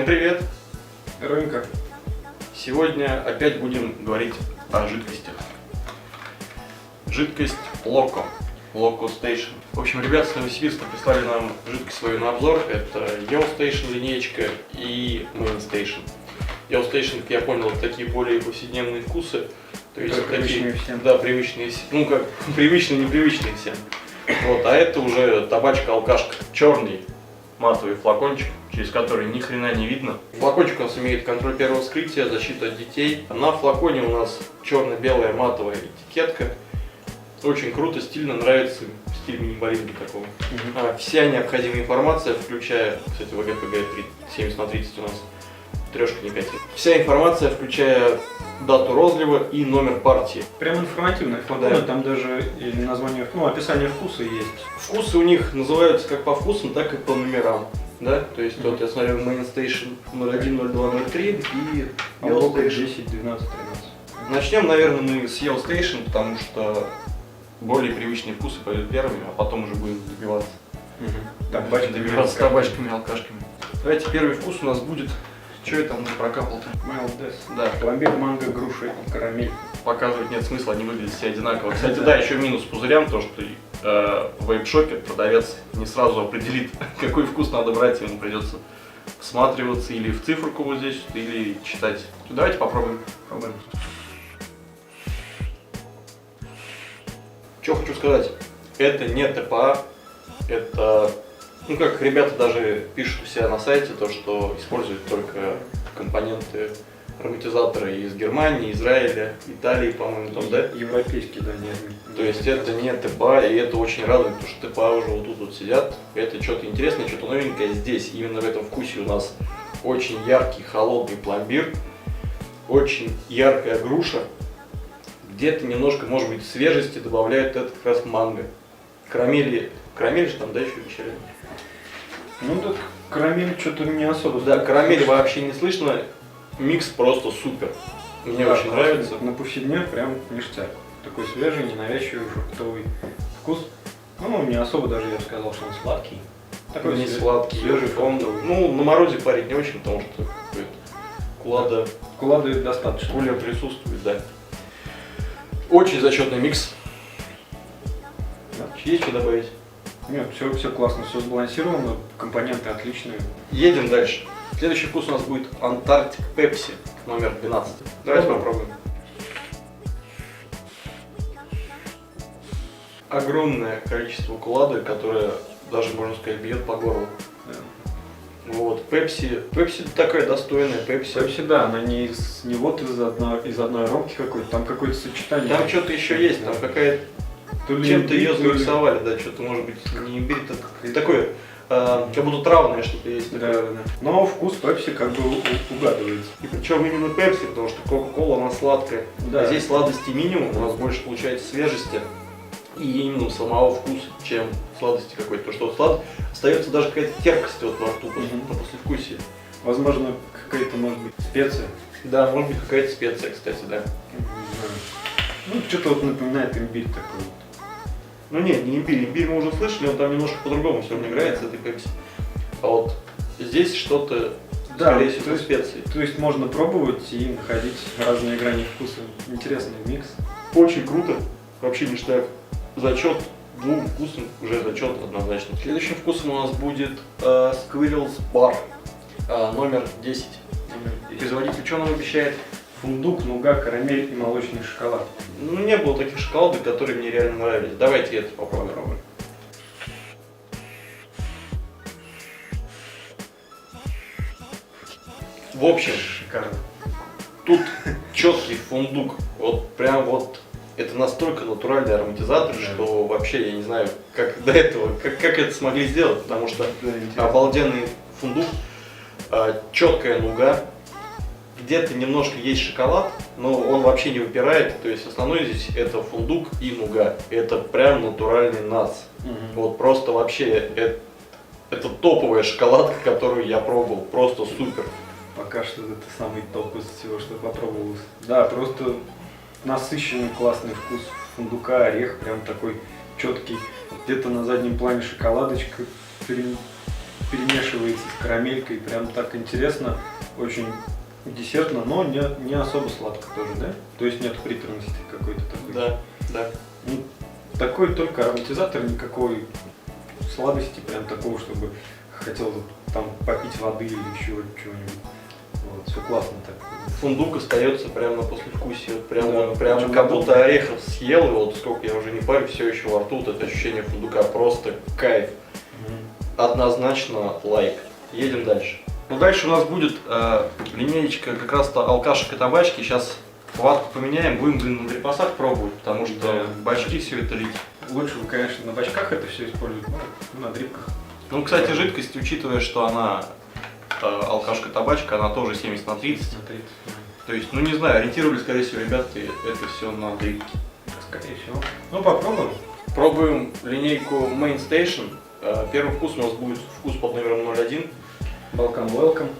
привет! Ронька. Сегодня опять будем говорить о жидкостях. Жидкость Loco Station. В общем, ребята с Новосибирска прислали нам жидкость свою на обзор. Это Yellow Station линеечка и Main Station. Yellow Station, как я понял, это такие более повседневные вкусы. То есть такие, всем. да, привычные, ну как привычные, непривычные всем. Вот, а это уже табачка-алкашка. Черный матовый флакончик, через который ни хрена не видно. Флакончик у нас имеет контроль первого вскрытия, защита от детей. На флаконе у нас черно-белая матовая этикетка. Очень круто, стильно, нравится стиль минимализма такого. Вся необходимая информация, включая, кстати, ВГПГ 70/30 у нас трешка никотин. Вся информация, включая дату розлива и номер партии. Прям информативная флакон, да. Там даже и название, описание вкуса есть. Вкусы у них называются как по вкусам, так и по номерам. Да? То есть вот я смотрю Main Station 01, 02, 03 и Yellow Station 10, 12, 13. Начнем, наверное, мы с Yellow Station, потому что более привычные вкусы пойдут первыми, а потом уже будем добиваться. Добиваться табачками и алкашками. Давайте первый вкус у нас будет. Что это он прокапал-то? Майлдес. Да. Пломбир, манго, груши, карамель. Показывать нет смысла, они выглядят все одинаково. Кстати, да, еще минус пузырям, то что в вейп-шопе продавец не сразу определит, какой вкус надо брать, ему придется всматриваться или в циферку вот здесь, или читать. Давайте попробуем. Что хочу сказать, это не ТПА, это, ну как ребята даже пишут у себя на сайте, то что используют только компоненты ароматизаторы из Германии, Израиля, Италии, по-моему, там, да? Европейский, да, не. То есть это не ТПА, и это очень радует, потому что ТПА уже вот тут вот сидят. Это что-то интересное, что-то новенькое здесь. Именно в этом вкусе у нас очень яркий, холодный пломбир, очень яркая груша. Где-то немножко, может быть, свежести добавляет это как раз манго. Карамель же там, да, еще вначале? Ну так карамель что-то не особо. Да, карамель вообще не слышно. Микс просто супер. Мне очень нравится. На повседневно прям ништяк. Такой свежий, ненавязчивый, фруктовый вкус. Ну, не особо даже я бы сказал, что он сладкий. Такой не сладкий, свежий, фруктовый. Ну, на морозе парить не очень, потому что какой-то кулада достаточно. Куля присутствует, да. Очень зачетный микс. Да. Есть что добавить? Нет, все классно, все сбалансировано, компоненты отличные. Едем дальше. Следующий вкус у нас будет Антарктик Пепси, номер 12. Давайте попробуем. Огромное количество кулады, которое даже, можно сказать, бьет по горлу. Да. Вот, Пепси такая достойная, Пепси, да, она не вот из одной аромки какой-то, там какое-то сочетание. Там что-то еще есть, там какая-то, чем-то ее зарисовали, да, что-то может быть не имбирь, такое, как будто травное что-то есть. Да. Но вкус Пепси как бы угадывается. И причем именно Пепси, потому что Кока-Кола она сладкая, да. А здесь сладости минимум, у нас больше получается свежести и именно самого вкуса, чем сладости какой-то. Потому что остается даже какая-то терпкость вот во рту на послевкусие. Возможно, какая-то, может быть, специя. Да, может быть какая-то специя, кстати, да. Ну, что-то вот напоминает имбирь такой. Ну не имбирь. Имбирь мы уже слышали, он там немножко по-другому все равно играется, этой Пепси. А вот здесь что-то, скорее всего, специи. То есть можно пробовать и находить разные грани вкуса. Интересный микс. Очень круто. Вообще ништяк. Зачет двум вкусам, уже зачет однозначно. Следующим вкусом у нас будет Squirrels Bar, номер 10. Производитель что нам обещает? Фундук, нуга, карамель и молочный шоколад. Ну, не было таких шоколадок, которые мне реально нравились. Давайте это попробуем. В общем, шикарно. Тут четкий фундук. Вот прям вот это настолько натуральный ароматизатор, что вообще я не знаю, как до этого, как это смогли сделать, потому что обалденный фундук, четкая нуга. Где-то немножко есть шоколад, но он вообще не выпирает, то есть основной здесь это фундук и нуга. Это прям натуральный нац. Вот просто вообще это топовая шоколадка, которую я пробовал, просто супер. Пока что это самый топ из всего, что попробовалось. Да, просто насыщенный классный вкус фундука, орех прям такой четкий. Где-то на заднем плане шоколадочка перемешивается с карамелькой, прям так интересно, очень десертно, но не особо сладко тоже, да? То есть нет приторности какой-то такой. Да, да. Ну, такой только ароматизатор, никакой сладости, прям такого, чтобы хотел там попить воды или еще чего-нибудь. Вот, все классно так. Фундук остается прямо на послевкусие. Вот прям, Да, прям очень как будто удобно. орехов съел, и вот сколько я уже не парю, все еще во рту, вот это ощущение фундука просто кайф. Однозначно лайк. Едем дальше. Ну дальше у нас будет линеечка как раз-то алкашек и табачки. Сейчас хватку поменяем, будем, блин, на дрипасах пробовать, потому что Да. бачки все это лить. Лучше бы, конечно, на бачках это все использовать, но на дрипках. Ну, кстати, жидкость, учитывая, что она алкашка-табачка, она тоже 70 на 30. На 30. То есть, ну не знаю, ориентировали, скорее всего, ребятки, это все на дрипки. Скорее всего. Ну, попробуем. Пробуем линейку Main Station. Первый вкус у нас будет вкус под номером 01. Балкан Welcome,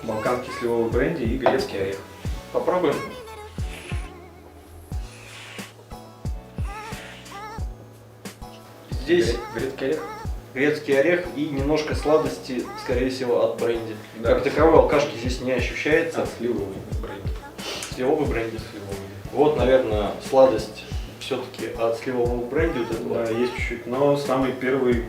балканский сливовый бренди и грецкий орех. Попробуем. Здесь Грецкий орех. грецкий орех и немножко сладости, скорее всего, от бренди. Да. Как таковой алкашки здесь не ощущается. Сливовый бренди. Сливовый бренди. Сливовый. Вот, наверное, сладость все-таки от сливового бренди вот этого. Да, есть чуть-чуть, но самый первый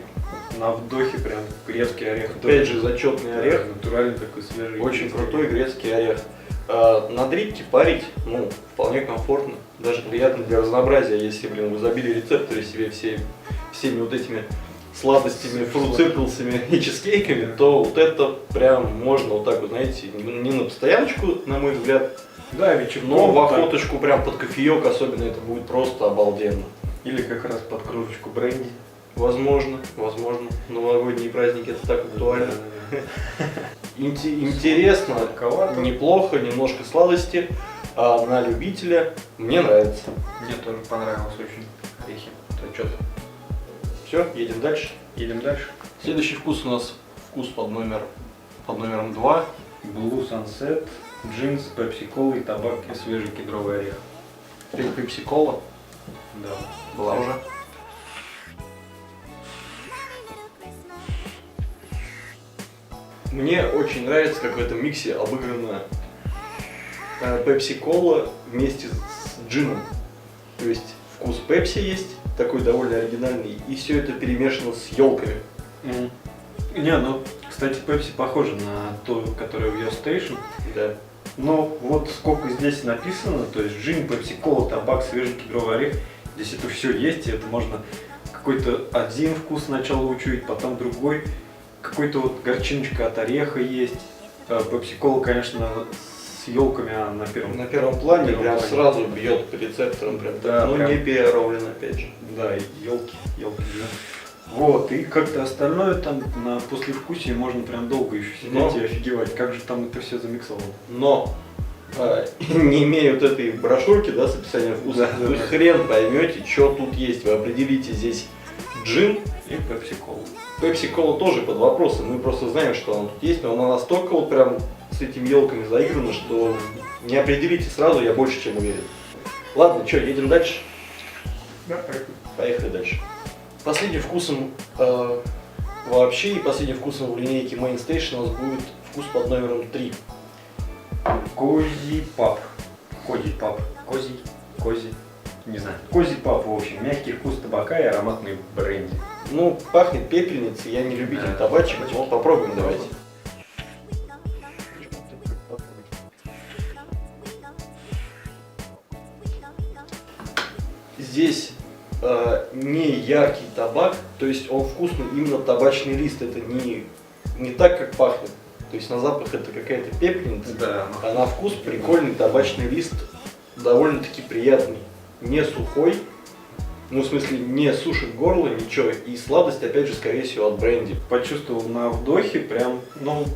на вдохе прям грецкий орех. Опять же, зачетный орех. Натуральный такой свежий. Очень грецкий крутой орех. грецкий орех. На дрипке парить, ну, вполне комфортно. Даже приятно для разнообразия, если, блин, вы забили рецепторы себе всеми вот этими сладостями, фруцирклсами и чизкейками, то вот это прям можно вот так вот, знаете, не на постояночку, на мой взгляд, Да, вечерком. но в так. охоточку прям под кофеек особенно это будет просто обалденно. Или как раз под кружечку бренди. Возможно. Новогодние праздники это так актуально. Интересно, Сладковато. неплохо, немножко сладости, а на любителя мне нравится. Мне тоже понравилось очень орехи. Это что-то. Все, едем дальше. Едем дальше. Следующий вкус у нас вкус под номером 2. Blue Sunset, джинс, пепси-кола и табак и свежий кедровый орех. Пепси-кола Да. была уже. Мне очень нравится, как в этом миксе обыграна пепси-кола вместе с джином. То есть вкус пепси есть, такой довольно оригинальный, и все это перемешано с елками. Не, ну, кстати, пепси похоже на то, которое в Your Station. Да. Но вот сколько здесь написано, то есть джин, пепси-кола, табак, свежий кедровый орех, здесь это все есть, и это можно какой-то один вкус сначала учуять, потом другой. Какой-то вот горчиночка от ореха есть. Пепси-кола, конечно, с елками на первом. На первом плане Первом прям плане. сразу бьет по рецепторам, прям, Да, ну прям. не переровлено опять же. Да, елки, да. Вот, и как-то остальное там на послевкусие можно прям долго еще сидеть Но. и офигевать, как же там это все замиксовано. Но не имея вот этой брошюрки, да, с описанием вкуса, Да, вы да. хрен поймете, что тут есть. Вы определите здесь джин. И пепси-кола. Пепси-кола тоже под вопросом. Мы просто знаем, что она тут есть, но она настолько вот прям с этими елками заиграна, что не определите сразу, я больше чем уверен. Ладно, что, едем дальше? Да, поехали. Поехали дальше. Последним вкусом вообще и последним вкусом в линейке Main Station у нас будет вкус под номером 3. Козий пап. Козий пап. Козий. Не знаю. Козий пап, в общем. Мягкий вкус табака и ароматный бренди. Ну, пахнет пепельницей, я не любитель Да, табачек, табачек. но попробуем давайте. Здесь не яркий табак, то есть он вкусный именно табачный лист, это не так, как пахнет. То есть на запах это какая-то пепельница, Да. а на вкус прикольный табачный лист, довольно-таки приятный, не сухой, ну в смысле не сушит горло, ничего, и сладость опять же скорее всего от бренди. Почувствовал на вдохе прям, ну,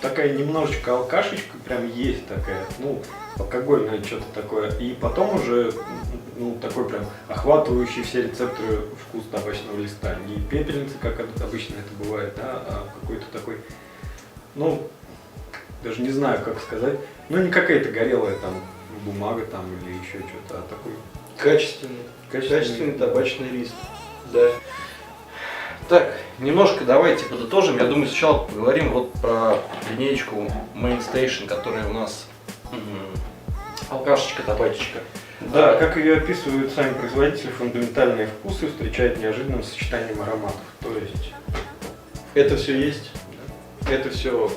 такая немножечко алкашечка прям есть такая, ну, алкогольное что-то такое. И потом уже, ну, такой прям охватывающий все рецепторы вкус табачного листа. Не пепельница, как обычно это бывает, да, а какой-то такой, ну, даже не знаю, как сказать, ну, не какая-то горелая там бумага там или еще что-то, а такой Качественный табачный лист, да. Так, немножко давайте подытожим. Я думаю, сначала поговорим вот про линеечку Main Station, которая у нас алкашечка, табачечка. Да, как ее описывают сами производители, фундаментальные вкусы встречают неожиданным сочетанием ароматов. То есть Это все есть, это все,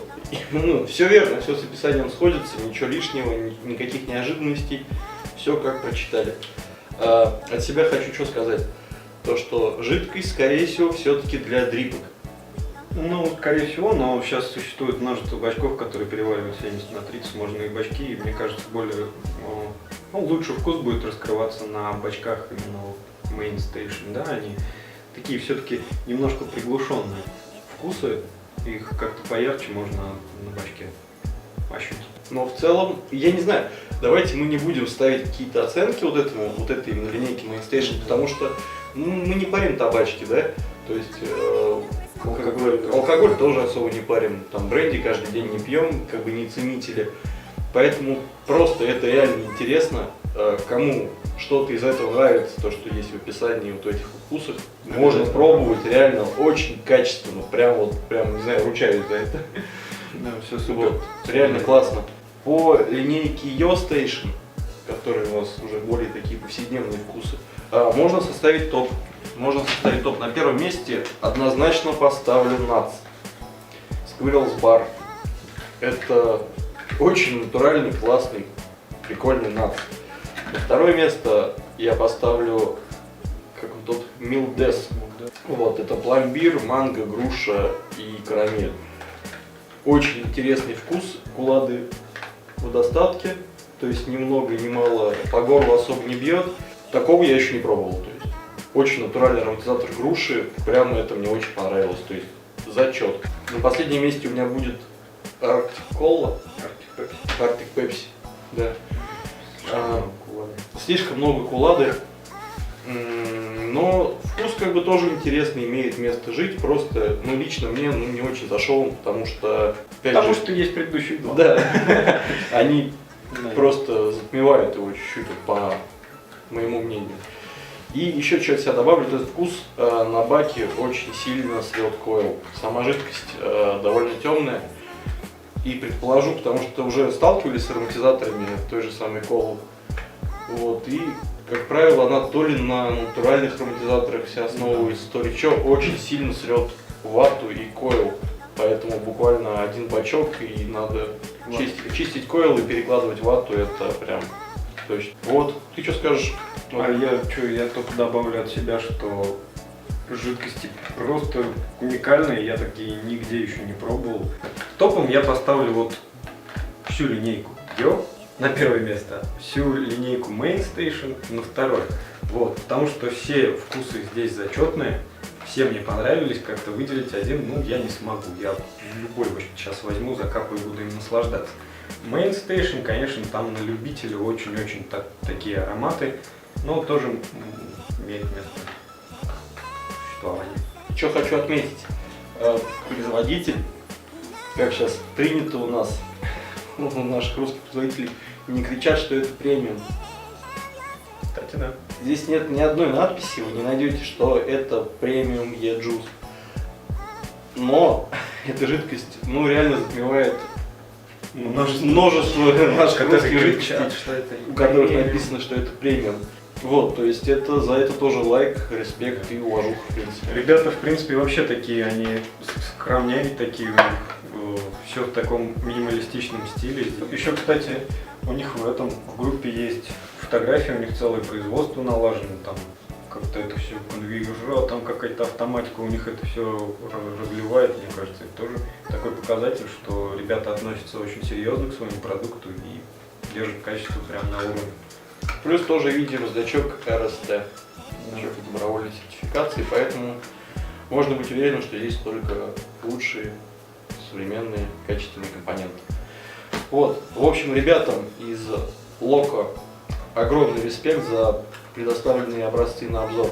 ну, все верно, все с описанием сходится, ничего лишнего, никаких неожиданностей, все как прочитали. От себя хочу что сказать, то что жидкость, скорее всего, все-таки для дрипок. ну, скорее всего, но сейчас существует множество бачков, которые переваривают 70/30, можно и бачки, и мне кажется, более, ну, лучший вкус будет раскрываться на бачках именно Main Station, да, они такие все-таки немножко приглушенные вкусы, их как-то поярче можно на бачке ощутить. Но в целом, я не знаю, давайте мы не будем ставить какие-то оценки вот этой именно линейки Main Station, потому что мы не парим табачки, да, то есть алкоголь тоже особо не парим, там бренди каждый день не пьем, как бы не ценители, поэтому просто это реально интересно, кому что-то из этого нравится, то, что есть в описании вот этих вкусов, можно пробовать реально очень качественно, прям, не знаю, ручаюсь за это. Да, все супер. Вот, реально классно. По линейке Yo Station, которые у нас уже более такие повседневные вкусы, можно составить топ. На первом месте однозначно поставлю Nuts. Squirrels Bar. Это очень натуральный, классный, прикольный Nuts. На второе место я поставлю как он тот Mildes. Вот, это пломбир, манго, груша и карамель. Очень интересный вкус, кулады в достатке, то есть ни много ни мало, по горлу особо не бьет. Такого я еще не пробовал. То есть очень натуральный ароматизатор груши, прямо это мне очень понравилось, то есть зачет. На последнем месте у меня будет Arctic Cola, Arctic Pepsi, да. Слишком много кулады, но вкус как бы тоже интересный, имеет место жить, просто, ну лично мне не очень зашел, потому что что есть предыдущие два. Да, они просто затмевают его чуть-чуть, по моему мнению. И еще что-то я добавлю, этот вкус на баке очень сильно слет койл. Сама жидкость довольно темная. И предположу, потому что уже сталкивались с ароматизаторами той же самой колы. Вот, и, как правило, она то ли на натуральных ароматизаторах вся основывается, то ли что, очень сильно срет вату и койл. Поэтому буквально один бачок, и надо чистить койл и перекладывать вату, это прям точно. Вот, ты что скажешь? Я только добавлю от себя, что жидкости просто уникальные, я такие нигде еще не пробовал. Топом я поставлю вот всю линейку Yo на первое место, всю линейку Main Station на второе. Вот, потому что все вкусы здесь зачетные, все мне понравились, как-то выделить один, ну, я не смогу. Я любой сейчас возьму, закапаю и буду им наслаждаться. Main Station, конечно, там на любителя очень-очень такие ароматы, но тоже имеет место существования. Что хочу отметить, производитель, как сейчас принято у нас, у наших русских производителей, не кричат, что это премиум. Кстати, да. Здесь нет ни одной надписи, вы не найдете, что это премиум E-Juice. Но эта жидкость, ну, реально затмевает множество наших русских жидкостей, у которых написано, что это премиум. Вот, то есть это за это тоже лайк, респект и уважуха, в принципе. Ребята, в принципе, вообще такие, они скромняги такие, все в таком минималистичном стиле. Еще, кстати, у них в группе есть фотографии, у них целое производство налажено, там как-то это все конвейера, там какая-то автоматика, у них это все разливает, мне кажется, это тоже такой показатель, что ребята относятся очень серьезно к своему продукту и держат качество прямо на уровне. Плюс тоже видим значок РСТ, значок добровольной сертификации, поэтому можно быть уверенным, что здесь только лучшие, современные, качественные компоненты. Вот, в общем, ребятам из Локо огромный респект за предоставленные образцы на обзор.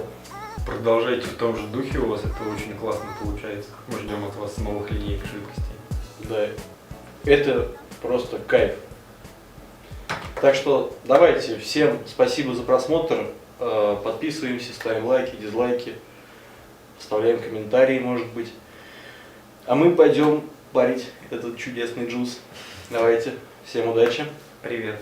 Продолжайте в том же духе, у вас это очень классно получается. Мы ждем от вас новых линеек жидкостей. Да, это просто кайф. Так что давайте, всем спасибо за просмотр, подписываемся, ставим лайки, дизлайки, оставляем комментарии, может быть. А мы пойдем парить этот чудесный джуз. Давайте, всем удачи. Привет.